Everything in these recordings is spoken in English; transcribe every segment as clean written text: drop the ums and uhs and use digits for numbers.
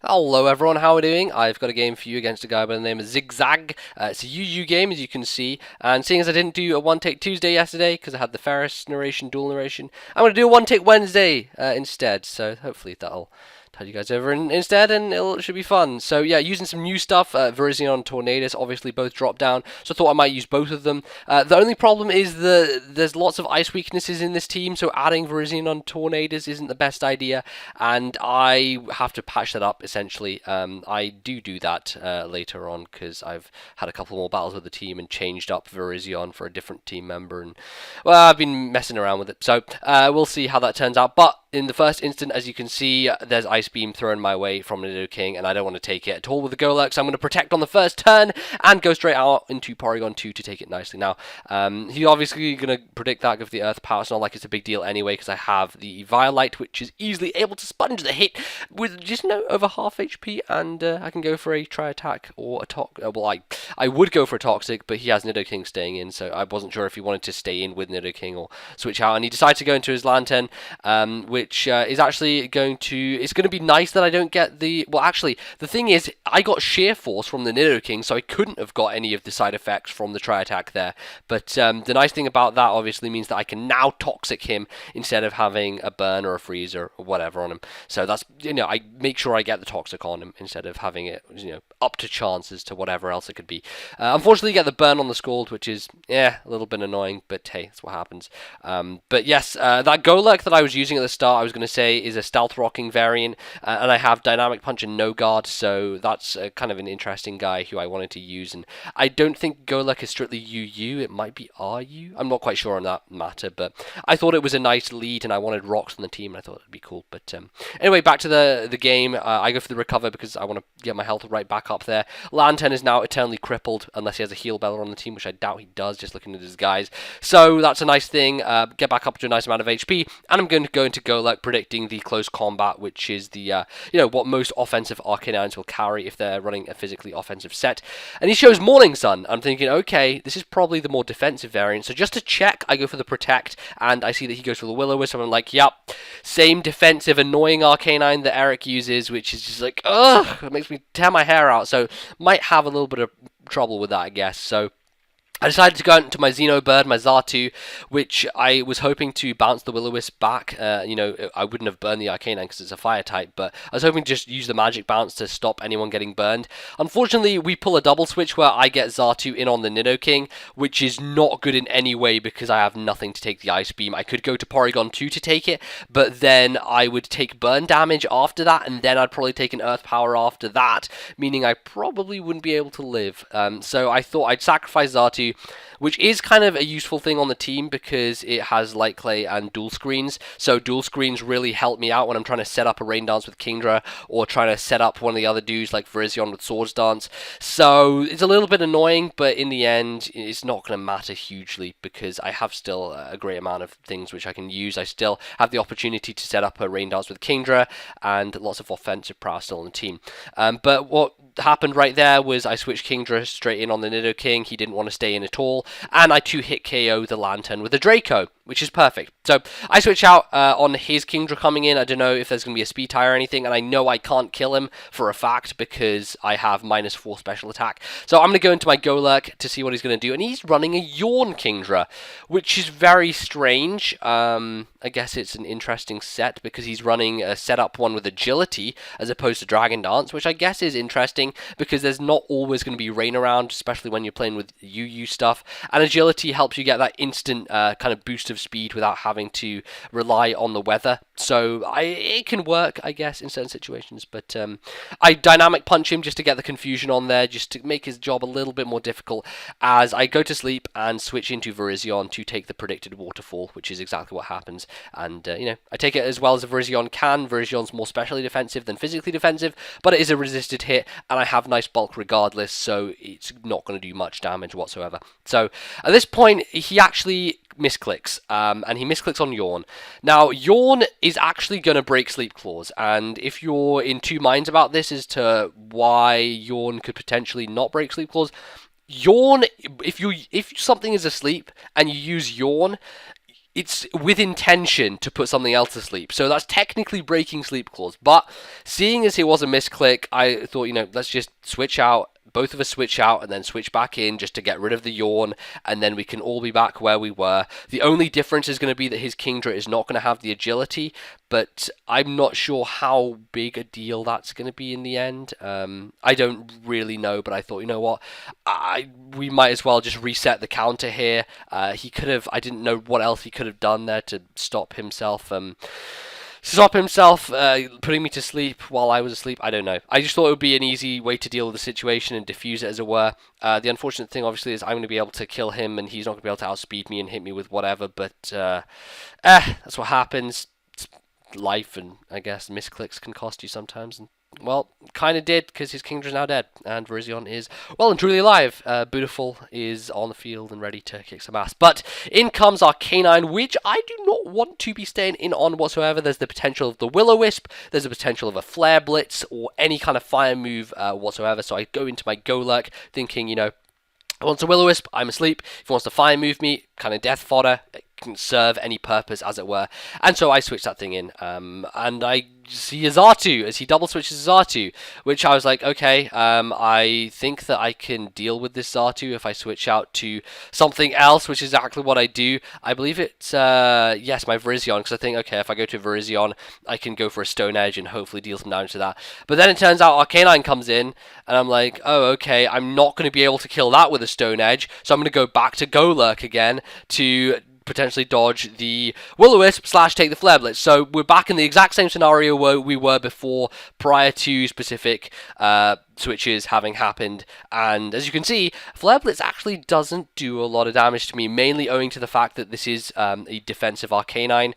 Hello everyone, how are we doing? I've got a game for you against a guy by the name of Z1gZag. It's a UU game, as you can see, and seeing as I didn't do a One Take Tuesday yesterday, because I had the Ferris narration, dual narration, I'm going to do a One Take Wednesday instead, so hopefully that'll tide you guys over instead, and it should be fun. So yeah, using some new stuff, Virizion, Tornadus, obviously both drop down, so I thought I might use both of them. The only problem is there's lots of ice weaknesses in this team, so adding Virizion on Tornadus isn't the best idea, and I have to patch that up essentially. I do that later on because I've had a couple more battles with the team and changed up Virizion for a different team member, and well, I've been messing around with it. So we'll see how that turns out. But in the first instant, as you can see, there's Ice Beam thrown my way from Nidoking, and I don't want to take it at all with the Golurk, so I'm going to protect on the first turn and go straight out into Porygon 2 to take it nicely. Now, he's obviously going to predict that with the Earth Power. It's not like it's a big deal anyway, because I have the Violite, which is easily able to sponge the hit with just over half HP, and I can go for a Tri-Attack or a Toxic. Well, I would go for a Toxic, but he has Nidoking staying in, so I wasn't sure if he wanted to stay in with Nidoking or switch out, and he decided to go into his Lantern, which is actually going to... It's going to be nice that I don't get the... Well, actually, the thing is, I got Sheer Force from the Nidoking, so I couldn't have got any of the side effects from the Tri-Attack there, but the nice thing about that obviously means that I can now Toxic him instead of having a Burn or a Freeze or whatever on him. So that's, I make sure I get the Toxic on him instead of having it, up to chance as to whatever else it could be. Unfortunately, you get the Burn on the Scald, which is, a little bit annoying, but hey, that's what happens. But yes, that Golurk that I was using at the start, I was going to say, is a Stealth Rocking variant, and I have Dynamic Punch and No Guard, so that's kind of an interesting guy who I wanted to use, and I don't think Golurk is strictly UU, it might be RU, I'm not quite sure on that matter, but I thought it was a nice lead, and I wanted rocks on the team, and I thought it'd be cool. But anyway, back to the game. I go for the recover because I want to get my health right back up there. Lantern is now eternally crippled unless he has a heal Bella on the team, which I doubt he does, just looking at his guys. So that's a nice thing. Get back up to a nice amount of HP, and I'm going to go into Golurk, predicting the close combat, which is the what most offensive Arcanines will carry if they're running a physically offensive set. And he shows Morning Sun. I'm thinking, okay, this is probably the more defensive variant. So just to check, I go for the Protect, and I see that he goes for the Will-O-Wisp, so I'm like, yep, same defensive annoying Arcanine that Eric uses, which is just like, ugh, it makes me tear my hair out, so might have a little bit of trouble with that, I guess. So I decided to go into my Xenobird, my Xatu, which I was hoping to bounce the Will-O-Wisp back. I wouldn't have burned the Arcanine because it's a fire type, but I was hoping to just use the Magic Bounce to stop anyone getting burned. Unfortunately, we pull a double switch where I get Xatu in on the Nidoking, which is not good in any way because I have nothing to take the Ice Beam. I could go to Porygon 2 to take it, but then I would take burn damage after that, and then I'd probably take an Earth Power after that, meaning I probably wouldn't be able to live. So I thought I'd sacrifice Xatu, which is kind of a useful thing on the team because it has Light Clay and dual screens. So dual screens really help me out when I'm trying to set up a Rain Dance with Kingdra or trying to set up one of the other dudes like Virizion with Swords Dance. So it's a little bit annoying, but in the end, it's not going to matter hugely because I have still a great amount of things which I can use. I still have the opportunity to set up a Rain Dance with Kingdra and lots of offensive power still on the team. But what happened right there was I switched Kingdra straight in on the Nidoking. He didn't want to stay in at all, and I 2-hit KO the Lantern with a Draco, which is perfect. So I switch out on his Kingdra coming in. I don't know if there's going to be a speed tie or anything, and I know I can't kill him for a fact because I have -4 special attack. So I'm going to go into my Golurk to see what he's going to do, and he's running a Yawn Kingdra, which is very strange. I guess it's an interesting set because he's running a setup one with agility as opposed to Dragon Dance, which I guess is interesting because there's not always going to be rain around, especially when you're playing with UU stuff, and agility helps you get that instant kind of boost of speed without having to rely on the weather. So it can work, I guess, in certain situations, but I dynamic punch him just to get the confusion on there, just to make his job a little bit more difficult as I go to sleep and switch into Virizion to take the predicted waterfall, which is exactly what happens. And I take it as well as a Virizion can. Virizion's more specially defensive than physically defensive, but it is a resisted hit, and I have nice bulk regardless, so it's not going to do much damage whatsoever. So at this point, he actually misclicks, and he misclicks on Yawn. Now, Yawn is actually going to break Sleep Claws, and if you're in two minds about this as to why Yawn could potentially not break Sleep Claws, Yawn, if something is asleep and you use Yawn, it's with intention to put something else to sleep. So that's technically breaking sleep clause. But seeing as it was a misclick, I thought, let's just switch out. Both of us switch out and then switch back in just to get rid of the yawn, and then we can all be back where we were. The only difference is going to be that his Kingdra is not going to have the agility, but I'm not sure how big a deal that's going to be in the end. I don't really know, but I thought, you know what, we might as well just reset the counter here. He could have, I didn't know what else he could have done there to stop himself putting me to sleep while I was asleep. I don't know. I just thought it would be an easy way to deal with the situation and diffuse it, as it were. The unfortunate thing, obviously, is I'm going to be able to kill him, and he's not going to be able to outspeed me and hit me with whatever, but that's what happens. It's life, and I guess misclicks can cost you sometimes, and well, kind of did, because his Kingdra's now dead, and Virizion is well and truly alive. Beautiful is on the field and ready to kick some ass. But in comes our Canine, which I do not want to be staying in on whatsoever. There's the potential of the Will-O-Wisp, there's the potential of a Flare Blitz, or any kind of fire move whatsoever. So I go into my Golurk thinking, if he wants a Will-O-Wisp, I'm asleep. If he wants to fire move me, kind of death fodder, it can serve any purpose, as it were. And so I switch that thing in, and I see a Xatu as he double switches Xatu, which I was like, okay, I think that I can deal with this Xatu if I switch out to something else, which is exactly what I do. I believe it's, yes, my Virizion, because I think, okay, if I go to Virizion, I can go for a Stone Edge and hopefully deal some damage to that. But then it turns out our Canine comes in, and I'm like, oh, okay, I'm not going to be able to kill that with a Stone Edge, so I'm going to go back to Golurk again to potentially dodge the Will-O-Wisp / take the Flare Blitz. So we're back in the exact same scenario where we were before, prior to specific switches having happened. And as you can see, Flare Blitz actually doesn't do a lot of damage to me, mainly owing to the fact that this is a defensive Arcanine,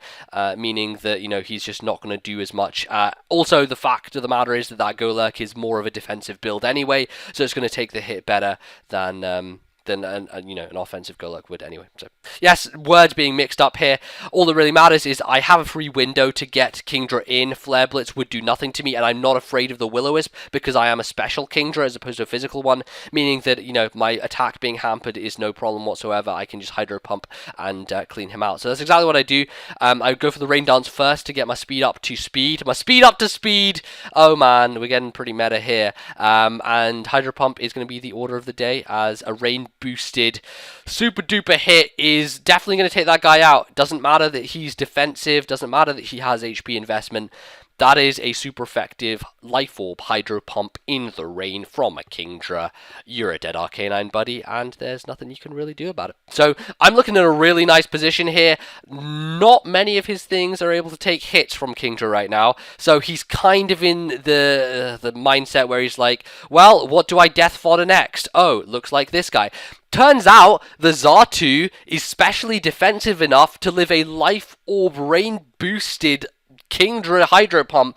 meaning that, he's just not going to do as much. Also, the fact of the matter is that Golurk is more of a defensive build anyway, so it's going to take the hit better than an offensive Golurk would anyway. So yes, words being mixed up here. All that really matters is I have a free window to get Kingdra in. Flare Blitz would do nothing to me, and I'm not afraid of the Will-O-Wisp because I am a special Kingdra as opposed to a physical one, meaning that, my attack being hampered is no problem whatsoever. I can just Hydro Pump and clean him out. So that's exactly what I do. I would go for the Rain Dance first to get my speed up to speed. My speed up to speed! Oh man, we're getting pretty meta here. And Hydro Pump is going to be the order of the day, as a Rain boosted super duper hit is definitely going to take that guy out. Doesn't matter that he's defensive, doesn't matter that he has HP investment. That is a super effective Life Orb Hydro Pump in the rain from a Kingdra. You're a dead Arcanine, buddy, and there's nothing you can really do about it. So I'm looking at a really nice position here. Not many of his things are able to take hits from Kingdra right now, so he's kind of in the mindset where he's like, well, what do I death fodder next? Oh, looks like this guy. Turns out the Xatu is specially defensive enough to live a Life Orb Rain boosted Kingdra Hydro Pump.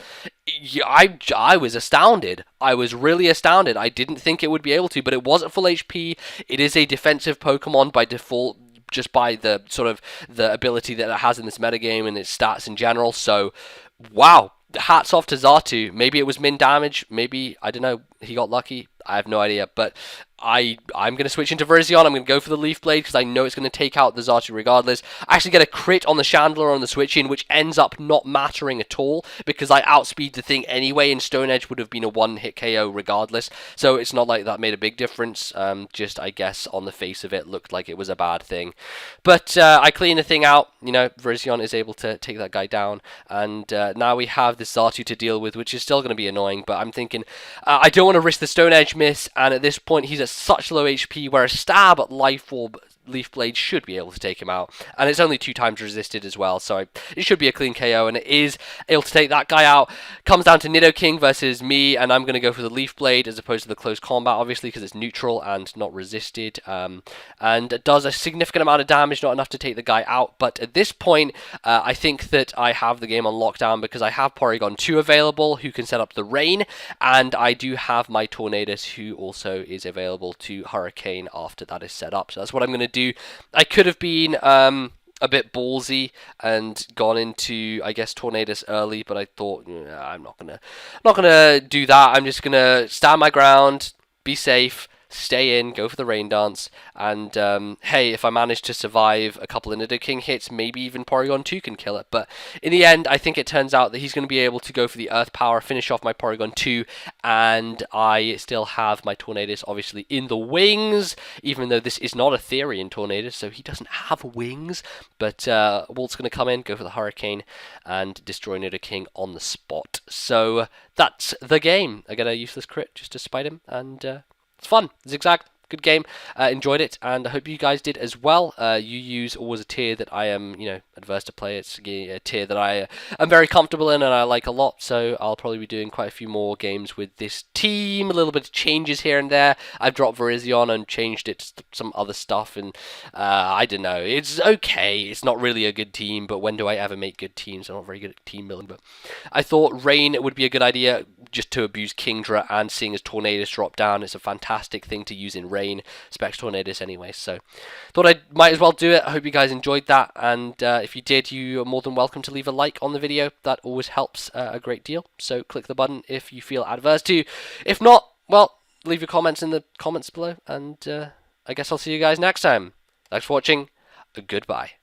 I was astounded. I was really astounded. I didn't think it would be able to, but it was at full HP. It is a defensive Pokemon by default, just by the sort of the ability that it has in this metagame and its stats in general. So, wow. Hats off to Xatu. Maybe it was min damage. Maybe, I don't know, he got lucky. I have no idea, but I'm going to switch into Virizion. I'm going to go for the Leaf Blade because I know it's going to take out the Xatu regardless. I actually get a crit on the Chandler on the switch in, which ends up not mattering at all because I outspeed the thing anyway, and Stone Edge would have been a one-hit KO regardless. So it's not like that made a big difference. Just, I guess, on the face of it, looked like it was a bad thing. But I clean the thing out. Virizion is able to take that guy down. And now we have this Xatu to deal with, which is still going to be annoying. But I'm thinking, I don't want to risk the Stone Edge miss. And at this point, he's at such low HP where a stab at Life Orb Leaf Blade should be able to take him out, and it's only 2 times resisted as well, so it should be a clean KO, and it is able to take that guy out. Comes down to Nidoking versus me, and I'm going to go for the Leaf Blade as opposed to the close combat, obviously, because it's neutral and not resisted, and it does a significant amount of damage, not enough to take the guy out, but at this point, I think that I have the game on lockdown because I have Porygon 2 available, who can set up the Rain, and I do have my Tornadus, who also is available to Hurricane after that is set up, so that's what I'm going to do. I could have been a bit ballsy and gone into, I guess, Tornadus early, but I thought, I'm not gonna do that. I'm just gonna stand my ground, be safe, stay in, go for the rain dance, and hey, if I manage to survive a couple of Nidoking hits, maybe even Porygon 2 can kill it. But in the end, I think it turns out that he's going to be able to go for the Earth Power, finish off my Porygon 2, and I still have my Tornadus obviously in the wings, even though this is not a Therian Tornadus, so he doesn't have wings. But Walt's going to come in, go for the Hurricane, and destroy Nidoking on the spot. So that's the game. I get a useless crit just to spite him, and it's fun. Zigzag, good game. Enjoyed it, and I hope you guys did as well. UU's always a tier that I am, adverse to play. It's a tier that I am very comfortable in and I like a lot, so I'll probably be doing quite a few more games with this team. A little bit of changes here and there. I've dropped Virizion and changed it to some other stuff, and I don't know. It's okay. It's not really a good team, but when do I ever make good teams? I'm not very good at team building, but I thought Rain would be a good idea just to abuse Kingdra, and seeing as Tornadus drop down, it's a fantastic thing to use in Rain, Specs Tornadus anyway, so thought I might as well do it. I hope you guys enjoyed that, and if you did, you are more than welcome to leave a like on the video. That always helps a great deal, so click the button if you feel adverse to. If not, well, leave your comments in the comments below, and I guess I'll see you guys next time. Thanks for watching. Goodbye.